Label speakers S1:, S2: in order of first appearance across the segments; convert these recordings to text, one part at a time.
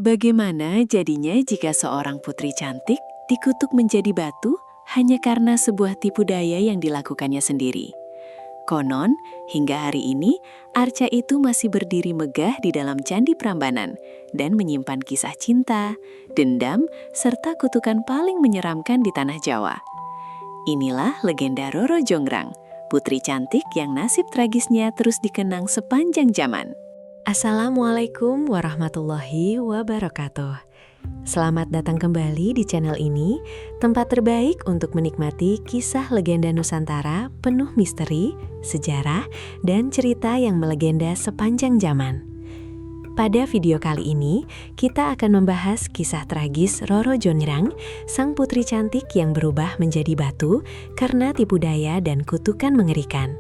S1: Bagaimana jadinya jika seorang putri cantik dikutuk menjadi batu hanya karena sebuah tipu daya yang dilakukannya sendiri? Konon, hingga hari ini, arca itu masih berdiri megah di dalam Candi Prambanan dan menyimpan kisah cinta, dendam, serta kutukan paling menyeramkan di tanah Jawa. Inilah legenda Roro Jonggrang, putri cantik yang nasib tragisnya terus dikenang sepanjang zaman.
S2: Assalamualaikum warahmatullahi wabarakatuh. Selamat datang kembali di channel ini, tempat terbaik untuk menikmati kisah legenda Nusantara penuh misteri, sejarah, dan cerita yang melegenda sepanjang zaman. Pada video kali ini, kita akan membahas kisah tragis Roro Jonggrang, sang putri cantik yang berubah menjadi batu karena tipu daya dan kutukan mengerikan.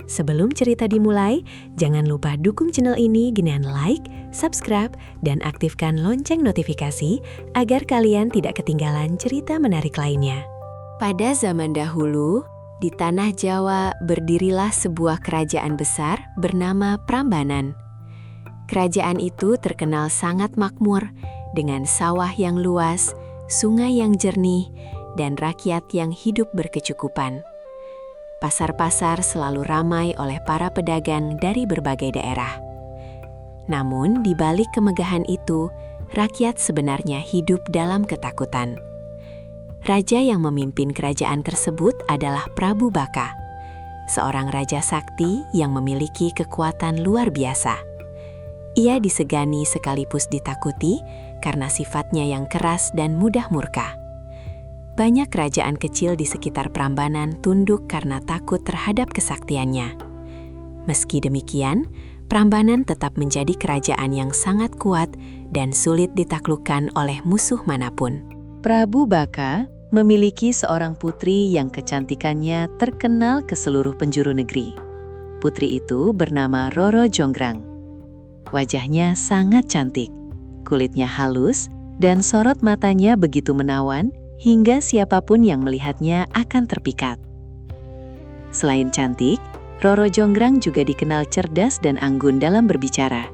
S2: Sebelum cerita dimulai, jangan lupa dukung channel ini dengan like, subscribe, dan aktifkan lonceng notifikasi agar kalian tidak ketinggalan cerita menarik lainnya. Pada zaman dahulu, di tanah Jawa berdirilah sebuah kerajaan besar bernama Prambanan. Kerajaan itu terkenal sangat makmur dengan sawah yang luas, sungai yang jernih, dan rakyat yang hidup berkecukupan. Pasar-pasar selalu ramai oleh para pedagang dari berbagai daerah. Namun, di balik kemegahan itu, rakyat sebenarnya hidup dalam ketakutan. Raja yang memimpin kerajaan tersebut adalah Prabu Baka, seorang raja sakti yang memiliki kekuatan luar biasa. Ia disegani sekaligus ditakuti karena sifatnya yang keras dan mudah murka. Banyak kerajaan kecil di sekitar Prambanan tunduk karena takut terhadap kesaktiannya. Meski demikian, Prambanan tetap menjadi kerajaan yang sangat kuat dan sulit ditaklukkan oleh musuh manapun.
S1: Prabu Baka memiliki seorang putri yang kecantikannya terkenal ke seluruh penjuru negeri. Putri itu bernama Roro Jonggrang. Wajahnya sangat cantik, kulitnya halus, dan sorot matanya begitu menawan hingga siapapun yang melihatnya akan terpikat. Selain cantik, Roro Jonggrang juga dikenal cerdas dan anggun dalam berbicara.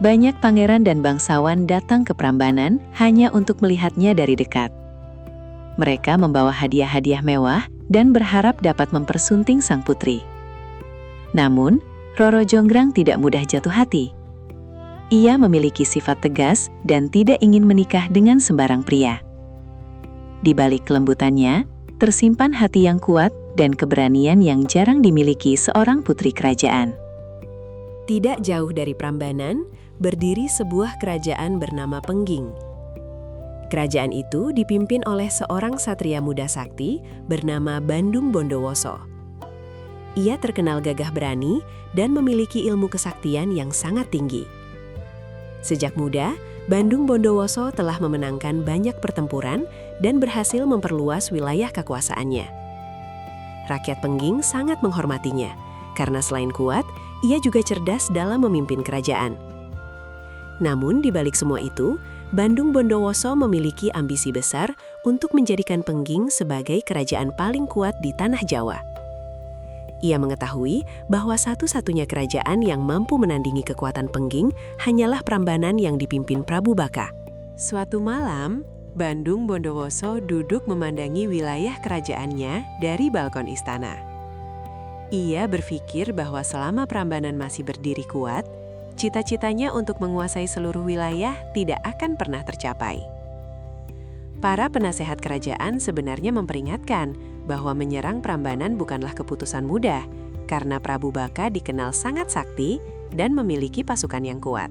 S1: Banyak pangeran dan bangsawan datang ke Prambanan hanya untuk melihatnya dari dekat. Mereka membawa hadiah-hadiah mewah dan berharap dapat mempersunting sang putri. Namun, Roro Jonggrang tidak mudah jatuh hati. Ia memiliki sifat tegas dan tidak ingin menikah dengan sembarang pria. Di balik kelembutannya, tersimpan hati yang kuat dan keberanian yang jarang dimiliki seorang putri kerajaan.
S2: Tidak jauh dari Prambanan, berdiri sebuah kerajaan bernama Pengging. Kerajaan itu dipimpin oleh seorang satria muda sakti bernama Bandung Bondowoso. Ia terkenal gagah berani dan memiliki ilmu kesaktian yang sangat tinggi. Sejak muda, Bandung Bondowoso telah memenangkan banyak pertempuran dan berhasil memperluas wilayah kekuasaannya. Rakyat Pengging sangat menghormatinya, karena selain kuat, ia juga cerdas dalam memimpin kerajaan. Namun di balik semua itu, Bandung Bondowoso memiliki ambisi besar untuk menjadikan Pengging sebagai kerajaan paling kuat di tanah Jawa. Ia mengetahui bahwa satu-satunya kerajaan yang mampu menandingi kekuatan Pengging hanyalah Prambanan yang dipimpin Prabu Baka. Suatu malam, Bandung Bondowoso duduk memandangi wilayah kerajaannya dari balkon istana. Ia berpikir bahwa selama Prambanan masih berdiri kuat, cita-citanya untuk menguasai seluruh wilayah tidak akan pernah tercapai. Para penasehat kerajaan sebenarnya memperingatkan bahwa menyerang Prambanan bukanlah keputusan mudah, karena Prabu Baka dikenal sangat sakti dan memiliki pasukan yang kuat.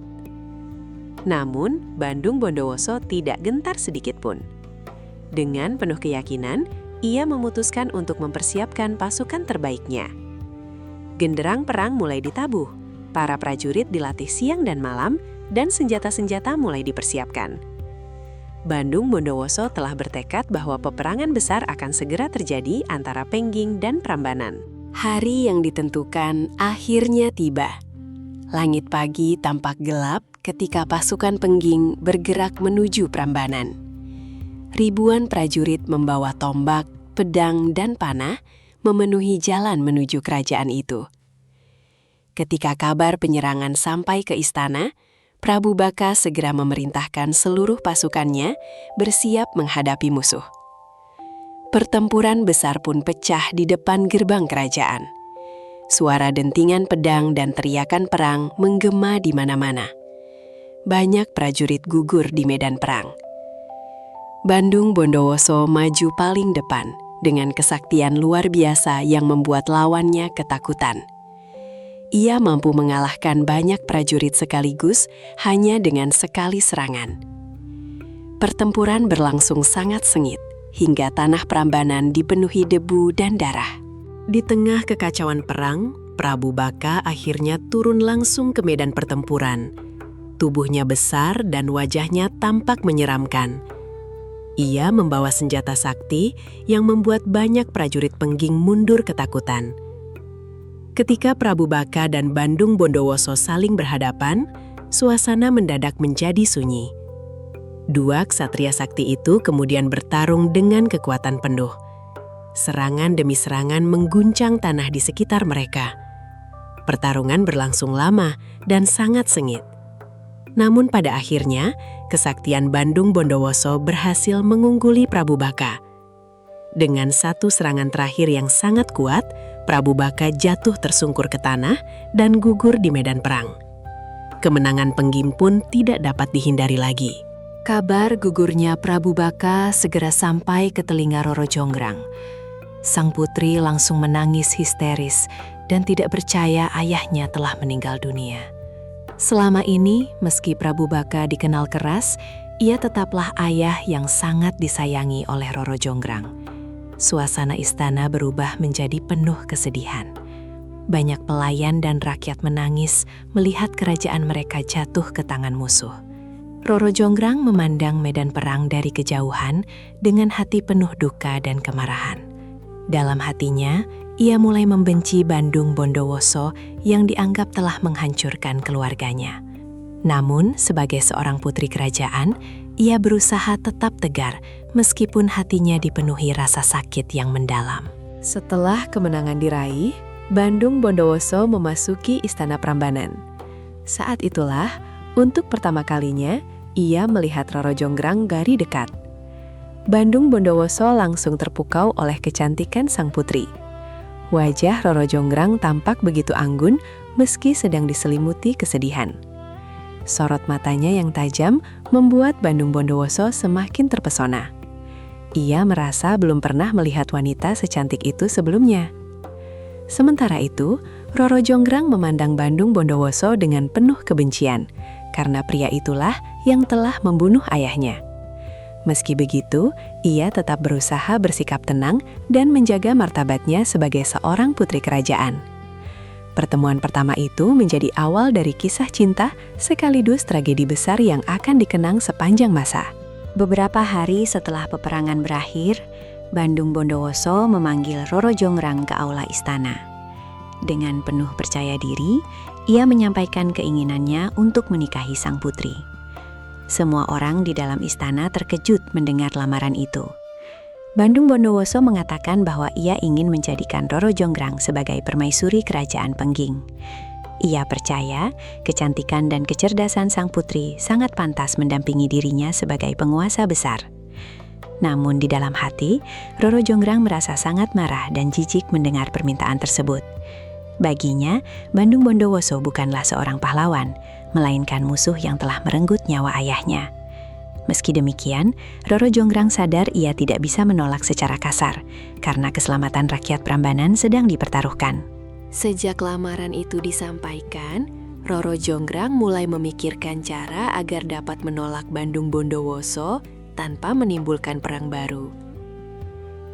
S2: Namun, Bandung Bondowoso tidak gentar sedikit pun. Dengan penuh keyakinan, ia memutuskan untuk mempersiapkan pasukan terbaiknya. Genderang perang mulai ditabuh, para prajurit dilatih siang dan malam, dan senjata-senjata mulai dipersiapkan. Bandung Bondowoso telah bertekad bahwa peperangan besar akan segera terjadi antara Pengging dan Prambanan. Hari yang ditentukan akhirnya tiba. Langit pagi tampak gelap ketika pasukan Pengging bergerak menuju Prambanan. Ribuan prajurit membawa tombak, pedang, dan panah memenuhi jalan menuju kerajaan itu. Ketika kabar penyerangan sampai ke istana, Prabu Baka segera memerintahkan seluruh pasukannya bersiap menghadapi musuh. Pertempuran besar pun pecah di depan gerbang kerajaan. Suara dentingan pedang dan teriakan perang menggema di mana-mana. Banyak prajurit gugur di medan perang. Bandung Bondowoso maju paling depan dengan kesaktian luar biasa yang membuat lawannya ketakutan. Ia mampu mengalahkan banyak prajurit sekaligus hanya dengan sekali serangan. Pertempuran berlangsung sangat sengit hingga tanah Prambanan dipenuhi debu dan darah. Di tengah kekacauan perang, Prabu Baka akhirnya turun langsung ke medan pertempuran. Tubuhnya besar dan wajahnya tampak menyeramkan. Ia membawa senjata sakti yang membuat banyak prajurit Pengging mundur ketakutan. Ketika Prabu Baka dan Bandung Bondowoso saling berhadapan, suasana mendadak menjadi sunyi. Dua ksatria sakti itu kemudian bertarung dengan kekuatan penuh. Serangan demi serangan mengguncang tanah di sekitar mereka. Pertarungan berlangsung lama dan sangat sengit. Namun pada akhirnya, kesaktian Bandung Bondowoso berhasil mengungguli Prabu Baka. Dengan satu serangan terakhir yang sangat kuat, Prabu Baka jatuh tersungkur ke tanah dan gugur di medan perang. Kemenangan Pengging pun tidak dapat dihindari lagi. Kabar gugurnya Prabu Baka segera sampai ke telinga Roro Jonggrang. Sang putri langsung menangis histeris dan tidak percaya ayahnya telah meninggal dunia. Selama ini, meski Prabu Baka dikenal keras, ia tetaplah ayah yang sangat disayangi oleh Roro Jonggrang. Suasana istana berubah menjadi penuh kesedihan. Banyak pelayan dan rakyat menangis melihat kerajaan mereka jatuh ke tangan musuh. Roro Jonggrang memandang medan perang dari kejauhan dengan hati penuh duka dan kemarahan. Dalam hatinya, ia mulai membenci Bandung Bondowoso yang dianggap telah menghancurkan keluarganya. Namun, sebagai seorang putri kerajaan, ia berusaha tetap tegar meskipun hatinya dipenuhi rasa sakit yang mendalam. Setelah kemenangan diraih, Bandung Bondowoso memasuki Istana Prambanan. Saat itulah, untuk pertama kalinya, ia melihat Roro Jonggrang dari dekat. Bandung Bondowoso langsung terpukau oleh kecantikan sang putri. Wajah Roro Jonggrang tampak begitu anggun meski sedang diselimuti kesedihan. Sorot matanya yang tajam membuat Bandung Bondowoso semakin terpesona. Ia merasa belum pernah melihat wanita secantik itu sebelumnya. Sementara itu, Roro Jonggrang memandang Bandung Bondowoso dengan penuh kebencian, karena pria itulah yang telah membunuh ayahnya. Meski begitu, ia tetap berusaha bersikap tenang dan menjaga martabatnya sebagai seorang putri kerajaan. Pertemuan pertama itu menjadi awal dari kisah cinta sekaligus tragedi besar yang akan dikenang sepanjang masa.
S3: Beberapa hari setelah peperangan berakhir, Bandung Bondowoso memanggil Roro Jonggrang ke aula istana. Dengan penuh percaya diri, ia menyampaikan keinginannya untuk menikahi sang putri. Semua orang di dalam istana terkejut mendengar lamaran itu. Bandung Bondowoso mengatakan bahwa ia ingin menjadikan Roro Jonggrang sebagai permaisuri kerajaan Pengging. Ia percaya kecantikan dan kecerdasan sang putri sangat pantas mendampingi dirinya sebagai penguasa besar. Namun di dalam hati, Roro Jonggrang merasa sangat marah dan jijik mendengar permintaan tersebut. Baginya, Bandung Bondowoso bukanlah seorang pahlawan, melainkan musuh yang telah merenggut nyawa ayahnya. Meski demikian, Roro Jonggrang sadar ia tidak bisa menolak secara kasar, karena keselamatan rakyat Prambanan sedang dipertaruhkan.
S2: Sejak lamaran itu disampaikan, Roro Jonggrang mulai memikirkan cara agar dapat menolak Bandung Bondowoso tanpa menimbulkan perang baru.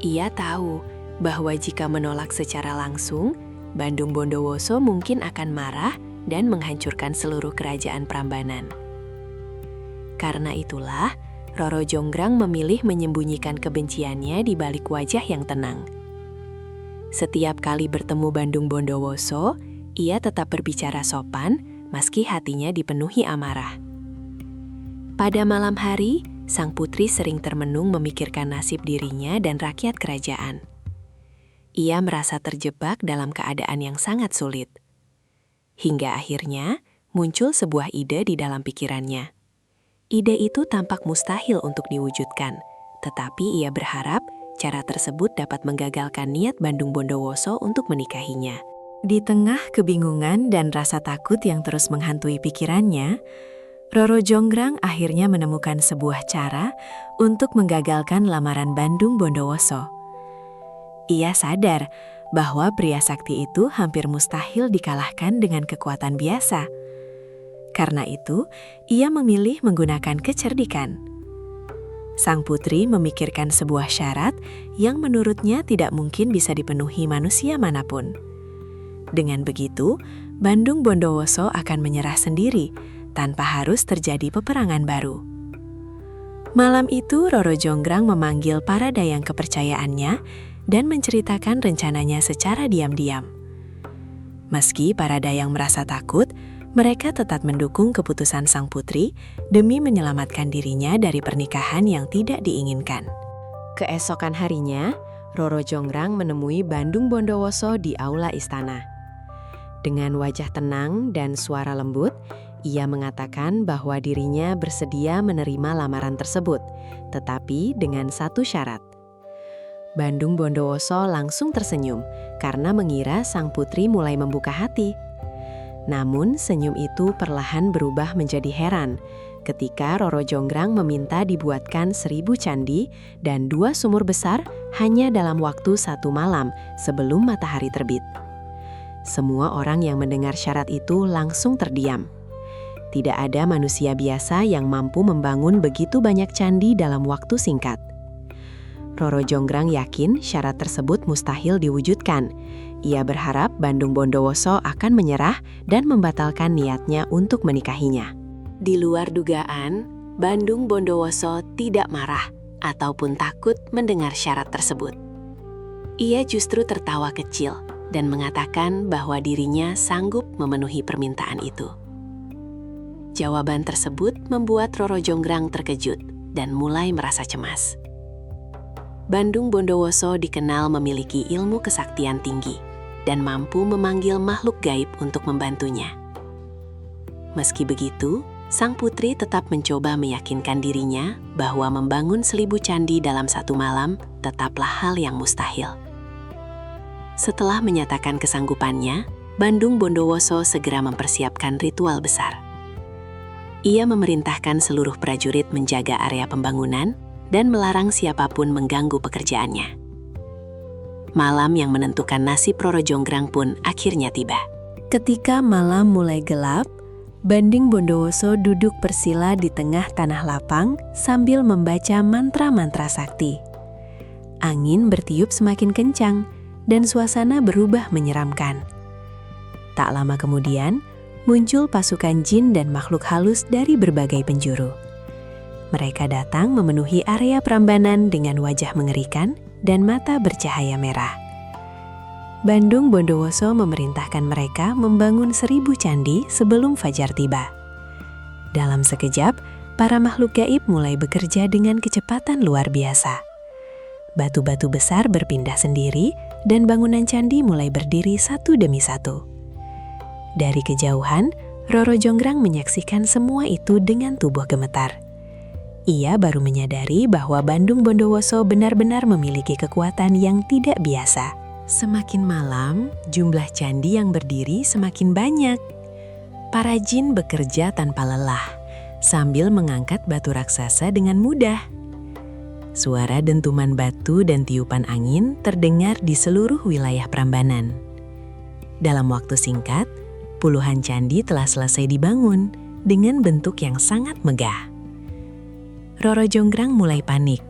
S2: Ia tahu bahwa jika menolak secara langsung, Bandung Bondowoso mungkin akan marah dan menghancurkan seluruh kerajaan Prambanan. Karena itulah, Roro Jonggrang memilih menyembunyikan kebenciannya di balik wajah yang tenang. Setiap kali bertemu Bandung Bondowoso, ia tetap berbicara sopan meski hatinya dipenuhi amarah. Pada malam hari, sang putri sering termenung memikirkan nasib dirinya dan rakyat kerajaan. Ia merasa terjebak dalam keadaan yang sangat sulit. Hingga akhirnya, muncul sebuah ide di dalam pikirannya. Ide itu tampak mustahil untuk diwujudkan, tetapi ia berharap cara tersebut dapat menggagalkan niat Bandung Bondowoso untuk menikahinya. Di tengah kebingungan dan rasa takut yang terus menghantui pikirannya, Roro Jonggrang akhirnya menemukan sebuah cara untuk menggagalkan lamaran Bandung Bondowoso. Ia sadar bahwa pria sakti itu hampir mustahil dikalahkan dengan kekuatan biasa. Karena itu, ia memilih menggunakan kecerdikan. Sang putri memikirkan sebuah syarat yang menurutnya tidak mungkin bisa dipenuhi manusia manapun. Dengan begitu, Bandung Bondowoso akan menyerah sendiri tanpa harus terjadi peperangan baru. Malam itu, Roro Jonggrang memanggil para dayang kepercayaannya dan menceritakan rencananya secara diam-diam. Meski para dayang merasa takut, mereka tetap mendukung keputusan sang putri demi menyelamatkan dirinya dari pernikahan yang tidak diinginkan. Keesokan harinya, Roro Jonggrang menemui Bandung Bondowoso di aula istana. Dengan wajah tenang dan suara lembut, ia mengatakan bahwa dirinya bersedia menerima lamaran tersebut, tetapi dengan satu syarat. Bandung Bondowoso langsung tersenyum karena mengira sang putri mulai membuka hati. Namun senyum itu perlahan berubah menjadi heran ketika Roro Jonggrang meminta dibuatkan 1000 candi dan 2 sumur besar hanya dalam waktu 1 malam sebelum matahari terbit. Semua orang yang mendengar syarat itu langsung terdiam. Tidak ada manusia biasa yang mampu membangun begitu banyak candi dalam waktu singkat. Roro Jonggrang yakin syarat tersebut mustahil diwujudkan. Ia berharap Bandung Bondowoso akan menyerah dan membatalkan niatnya untuk menikahinya. Di luar dugaan, Bandung Bondowoso tidak marah ataupun takut mendengar syarat tersebut. Ia justru tertawa kecil dan mengatakan bahwa dirinya sanggup memenuhi permintaan itu. Jawaban tersebut membuat Roro Jonggrang terkejut dan mulai merasa cemas. Bandung Bondowoso dikenal memiliki ilmu kesaktian tinggi dan mampu memanggil makhluk gaib untuk membantunya. Meski begitu, sang putri tetap mencoba meyakinkan dirinya bahwa membangun 1000 candi dalam 1 malam tetaplah hal yang mustahil. Setelah menyatakan kesanggupannya, Bandung Bondowoso segera mempersiapkan ritual besar. Ia memerintahkan seluruh prajurit menjaga area pembangunan dan melarang siapapun mengganggu pekerjaannya. Malam yang menentukan nasib Roro Jonggrang pun akhirnya tiba. Ketika malam mulai gelap, Bandung Bondowoso duduk bersila di tengah tanah lapang sambil membaca mantra-mantra sakti. Angin bertiup semakin kencang dan suasana berubah menyeramkan. Tak lama kemudian, muncul pasukan jin dan makhluk halus dari berbagai penjuru. Mereka datang memenuhi area Prambanan dengan wajah mengerikan dan mata bercahaya merah. Bandung Bondowoso memerintahkan mereka membangun 1000 candi sebelum fajar tiba. Dalam sekejap, para makhluk gaib mulai bekerja dengan kecepatan luar biasa. Batu-batu besar berpindah sendiri dan bangunan candi mulai berdiri satu demi satu. Dari kejauhan, Roro Jonggrang menyaksikan semua itu dengan tubuh gemetar. Ia baru menyadari bahwa Bandung Bondowoso benar-benar memiliki kekuatan yang tidak biasa. Semakin malam, jumlah candi yang berdiri semakin banyak. Para jin bekerja tanpa lelah, sambil mengangkat batu raksasa dengan mudah. Suara dentuman batu dan tiupan angin terdengar di seluruh wilayah Prambanan. Dalam waktu singkat, puluhan candi telah selesai dibangun dengan bentuk yang sangat megah. Roro Jonggrang mulai panik,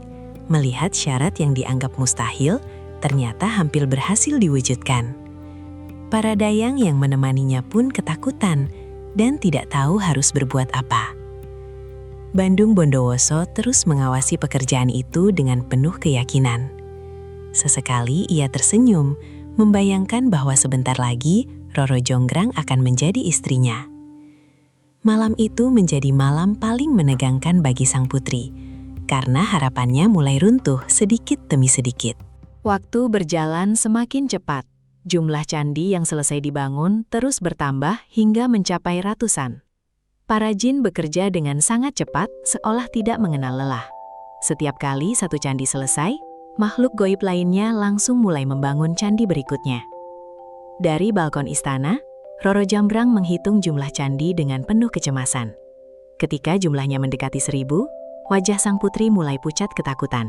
S2: melihat syarat yang dianggap mustahil ternyata hampir berhasil diwujudkan. Para dayang yang menemaninya pun ketakutan dan tidak tahu harus berbuat apa. Bandung Bondowoso terus mengawasi pekerjaan itu dengan penuh keyakinan. Sesekali ia tersenyum, membayangkan bahwa sebentar lagi Roro Jonggrang akan menjadi istrinya. Malam itu menjadi malam paling menegangkan bagi sang putri, karena harapannya mulai runtuh sedikit demi sedikit. Waktu berjalan semakin cepat. Jumlah candi yang selesai dibangun terus bertambah hingga mencapai ratusan. Para jin bekerja dengan sangat cepat, seolah tidak mengenal lelah. Setiap kali satu candi selesai, makhluk goib lainnya langsung mulai membangun candi berikutnya. Dari balkon istana, Roro Jonggrang menghitung jumlah candi dengan penuh kecemasan. Ketika jumlahnya mendekati 1000, wajah sang putri mulai pucat ketakutan.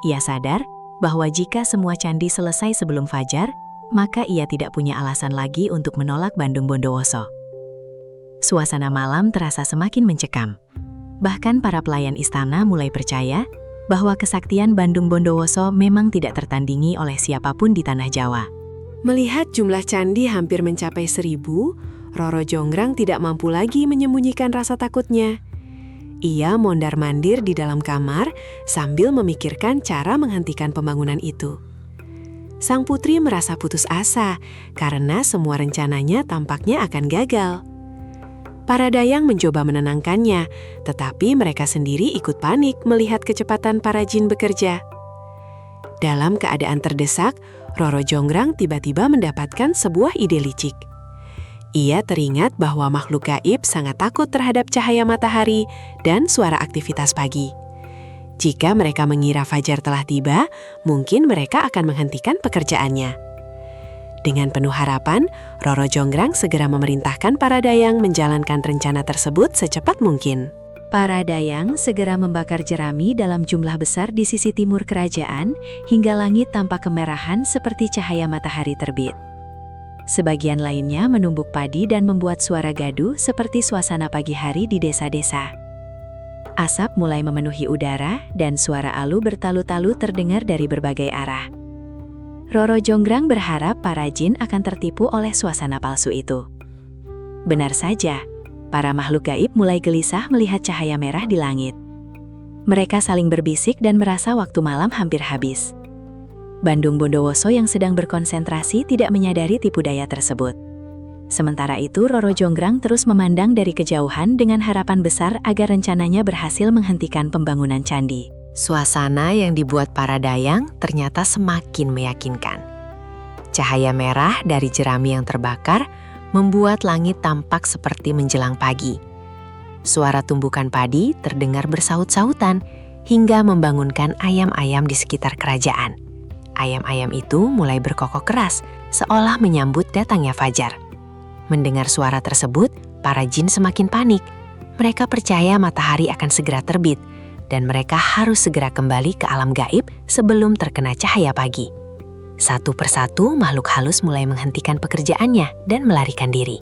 S2: Ia sadar bahwa jika semua candi selesai sebelum fajar, maka ia tidak punya alasan lagi untuk menolak Bandung Bondowoso. Suasana malam terasa semakin mencekam. Bahkan para pelayan istana mulai percaya bahwa kesaktian Bandung Bondowoso memang tidak tertandingi oleh siapapun di tanah Jawa.
S4: Melihat jumlah candi hampir mencapai 1000, Roro Jonggrang tidak mampu lagi menyembunyikan rasa takutnya. Ia mondar-mandir di dalam kamar sambil memikirkan cara menghentikan pembangunan itu. Sang putri merasa putus asa karena semua rencananya tampaknya akan gagal. Para dayang mencoba menenangkannya, tetapi mereka sendiri ikut panik melihat kecepatan para jin bekerja. Dalam keadaan terdesak, Roro Jonggrang tiba-tiba mendapatkan sebuah ide licik. Ia teringat bahwa makhluk gaib sangat takut terhadap cahaya matahari dan suara aktivitas pagi. Jika mereka mengira fajar telah tiba, mungkin mereka akan menghentikan pekerjaannya. Dengan penuh harapan, Roro Jonggrang segera memerintahkan para dayang menjalankan rencana tersebut secepat mungkin.
S3: Para dayang segera membakar jerami dalam jumlah besar di sisi timur kerajaan hingga langit tampak kemerahan seperti cahaya matahari terbit. Sebagian lainnya menumbuk padi dan membuat suara gaduh seperti suasana pagi hari di desa-desa. Asap mulai memenuhi udara dan suara alu bertalu-talu terdengar dari berbagai arah. Roro Jonggrang berharap para jin akan tertipu oleh suasana palsu itu. Benar saja, para makhluk gaib mulai gelisah melihat cahaya merah di langit. Mereka saling berbisik dan merasa waktu malam hampir habis. Bandung Bondowoso yang sedang berkonsentrasi tidak menyadari tipu daya tersebut. Sementara itu, Roro Jonggrang terus memandang dari kejauhan dengan harapan besar agar rencananya berhasil menghentikan pembangunan candi.
S2: Suasana yang dibuat para dayang ternyata semakin meyakinkan. Cahaya merah dari jerami yang terbakar membuat langit tampak seperti menjelang pagi. Suara tumbukan padi terdengar bersaut-sautan hingga membangunkan ayam-ayam di sekitar kerajaan. Ayam-ayam itu mulai berkokok keras, seolah menyambut datangnya fajar. Mendengar suara tersebut, para jin semakin panik. Mereka percaya matahari akan segera terbit, dan mereka harus segera kembali ke alam gaib sebelum terkena cahaya pagi. Satu persatu, makhluk halus mulai menghentikan pekerjaannya dan melarikan diri.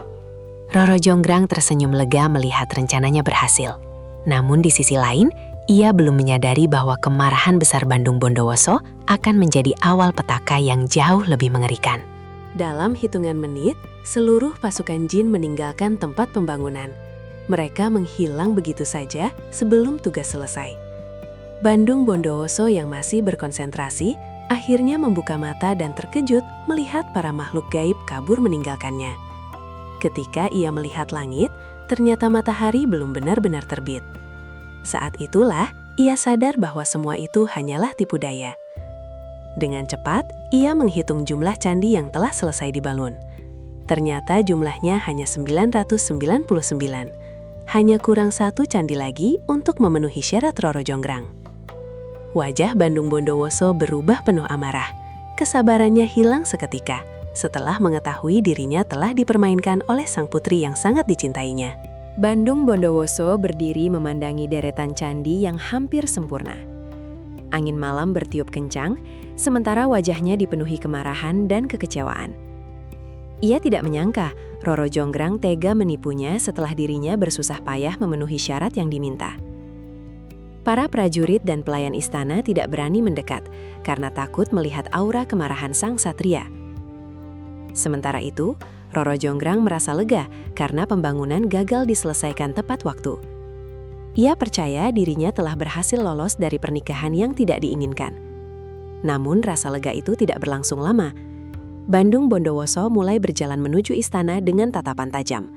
S2: Roro Jonggrang tersenyum lega melihat rencananya berhasil. Namun di sisi lain, ia belum menyadari bahwa kemarahan besar Bandung Bondowoso akan menjadi awal petaka yang jauh lebih mengerikan.
S4: Dalam hitungan menit, seluruh pasukan jin meninggalkan tempat pembangunan. Mereka menghilang begitu saja sebelum tugas selesai. Bandung Bondowoso yang masih berkonsentrasi akhirnya membuka mata dan terkejut melihat para makhluk gaib kabur meninggalkannya. Ketika ia melihat langit, ternyata matahari belum benar-benar terbit. Saat itulah ia sadar bahwa semua itu hanyalah tipu daya. Dengan cepat, ia menghitung jumlah candi yang telah selesai dibangun. Ternyata jumlahnya hanya 999. Hanya kurang satu candi lagi untuk memenuhi syarat Roro Jonggrang. Wajah Bandung Bondowoso berubah penuh amarah. Kesabarannya hilang seketika setelah mengetahui dirinya telah dipermainkan oleh sang putri yang sangat dicintainya.
S2: Bandung Bondowoso berdiri memandangi deretan candi yang hampir sempurna. Angin malam bertiup kencang, sementara wajahnya dipenuhi kemarahan dan kekecewaan. Ia tidak menyangka Roro Jonggrang tega menipunya setelah dirinya bersusah payah memenuhi syarat yang diminta. Para prajurit dan pelayan istana tidak berani mendekat karena takut melihat aura kemarahan sang satria. Sementara itu, Roro Jonggrang merasa lega karena pembangunan gagal diselesaikan tepat waktu. Ia percaya dirinya telah berhasil lolos dari pernikahan yang tidak diinginkan. Namun rasa lega itu tidak berlangsung lama. Bandung Bondowoso mulai berjalan menuju istana dengan tatapan tajam.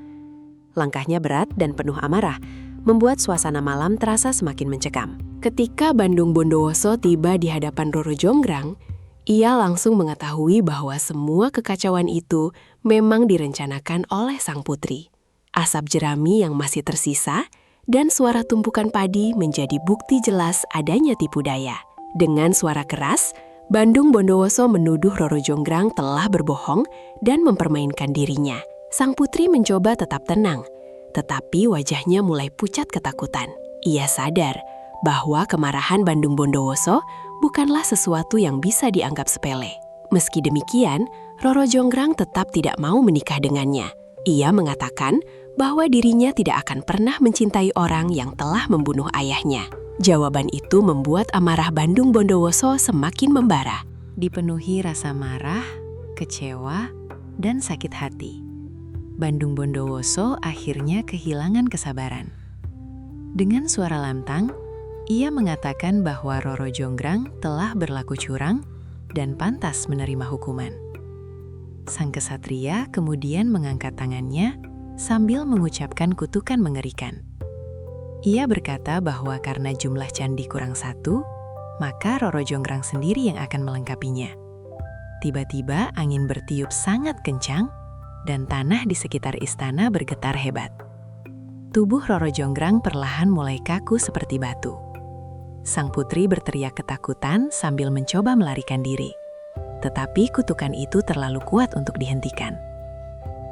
S2: Langkahnya berat dan penuh amarah, membuat suasana malam terasa semakin mencekam. Ketika Bandung Bondowoso tiba di hadapan Roro Jonggrang,
S4: Ia langsung mengetahui bahwa semua kekacauan itu memang direncanakan oleh sang putri. Asap jerami yang masih tersisa dan suara tumpukan padi menjadi bukti jelas adanya tipu daya. Dengan suara keras, Bandung Bondowoso menuduh Roro Jonggrang telah berbohong dan mempermainkan dirinya. Sang putri mencoba tetap tenang, tetapi wajahnya mulai pucat ketakutan. Ia sadar bahwa kemarahan Bandung Bondowoso bukanlah sesuatu yang bisa dianggap sepele. Meski demikian, Roro Jonggrang tetap tidak mau menikah dengannya. Ia mengatakan bahwa dirinya tidak akan pernah mencintai orang yang telah membunuh ayahnya. Jawaban itu membuat amarah Bandung Bondowoso semakin membara.
S2: Dipenuhi rasa marah, kecewa, dan sakit hati, Bandung Bondowoso akhirnya kehilangan kesabaran. Dengan suara lantang, ia mengatakan bahwa Roro Jonggrang telah berlaku curang dan pantas menerima hukuman. Sang kesatria kemudian mengangkat tangannya sambil mengucapkan kutukan mengerikan. Ia berkata bahwa karena jumlah candi kurang satu, maka Roro Jonggrang sendiri yang akan melengkapinya. Tiba-tiba angin bertiup sangat kencang dan tanah di sekitar istana bergetar hebat. Tubuh Roro Jonggrang perlahan mulai kaku seperti batu. Sang putri berteriak ketakutan sambil mencoba melarikan diri. Tetapi kutukan itu terlalu kuat untuk dihentikan.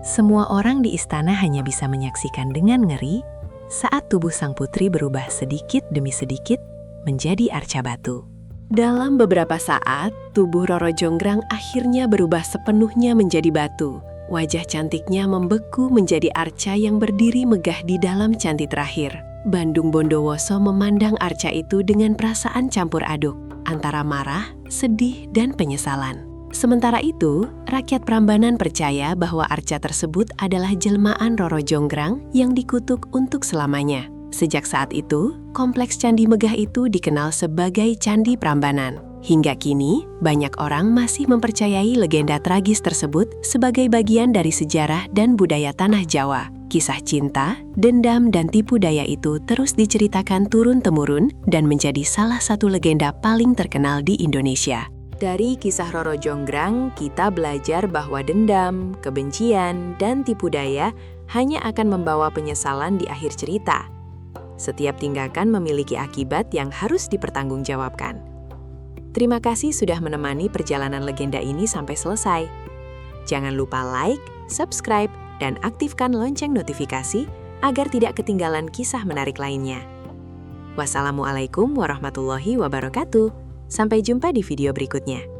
S2: Semua orang di istana hanya bisa menyaksikan dengan ngeri saat tubuh sang putri berubah sedikit demi sedikit menjadi arca batu.
S4: Dalam beberapa saat, tubuh Roro Jonggrang akhirnya berubah sepenuhnya menjadi batu. Wajah cantiknya membeku menjadi arca yang berdiri megah di dalam candi terakhir. Bandung Bondowoso memandang arca itu dengan perasaan campur aduk, antara marah, sedih, dan penyesalan. Sementara itu, rakyat Prambanan percaya bahwa arca tersebut adalah jelmaan Roro Jonggrang yang dikutuk untuk selamanya. Sejak saat itu, kompleks Candi Megah itu dikenal sebagai Candi Prambanan. Hingga kini, banyak orang masih mempercayai legenda tragis tersebut sebagai bagian dari sejarah dan budaya tanah Jawa. Kisah cinta, dendam, dan tipu daya itu terus diceritakan turun-temurun dan menjadi salah satu legenda paling terkenal di Indonesia.
S2: Dari kisah Roro Jonggrang, kita belajar bahwa dendam, kebencian, dan tipu daya hanya akan membawa penyesalan di akhir cerita. Setiap tindakan memiliki akibat yang harus dipertanggungjawabkan. Terima kasih sudah menemani perjalanan legenda ini sampai selesai. Jangan lupa like, subscribe, dan aktifkan lonceng notifikasi agar tidak ketinggalan kisah menarik lainnya. Wassalamualaikum warahmatullahi wabarakatuh. Sampai jumpa di video berikutnya.